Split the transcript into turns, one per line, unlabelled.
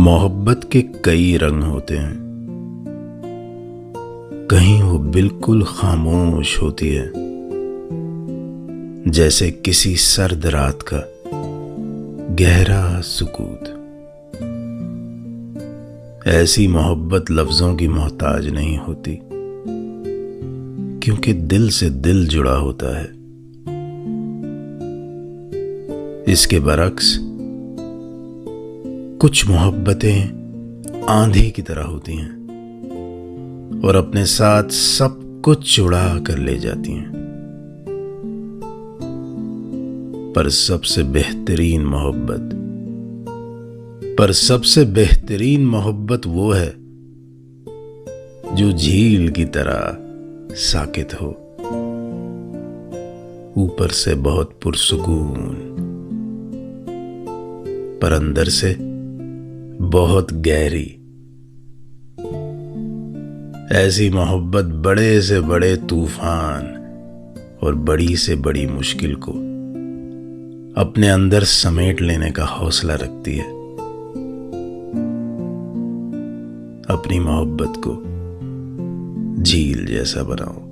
मोहब्बत के कई रंग होते हैं। कहीं वो बिल्कुल खामोश होती है, जैसे किसी सर्द रात का गहरा सुकूत। ऐसी मोहब्बत लफ्जों की मोहताज नहीं होती, क्योंकि दिल से दिल जुड़ा होता है। इसके बरक्स कुछ मोहब्बतें आंधी की तरह होती हैं और अपने साथ सब कुछ चुरा कर ले जाती हैं। पर सबसे बेहतरीन मोहब्बत वो है जो झील की तरह साकित हो, ऊपर से बहुत पुरसुकून, पर अंदर से बहुत गहरी। ऐसी मोहब्बत बड़े से बड़े तूफान और बड़ी से बड़ी मुश्किल को अपने अंदर समेट लेने का हौसला रखती है। अपनी मोहब्बत को झील जैसा बनाओ।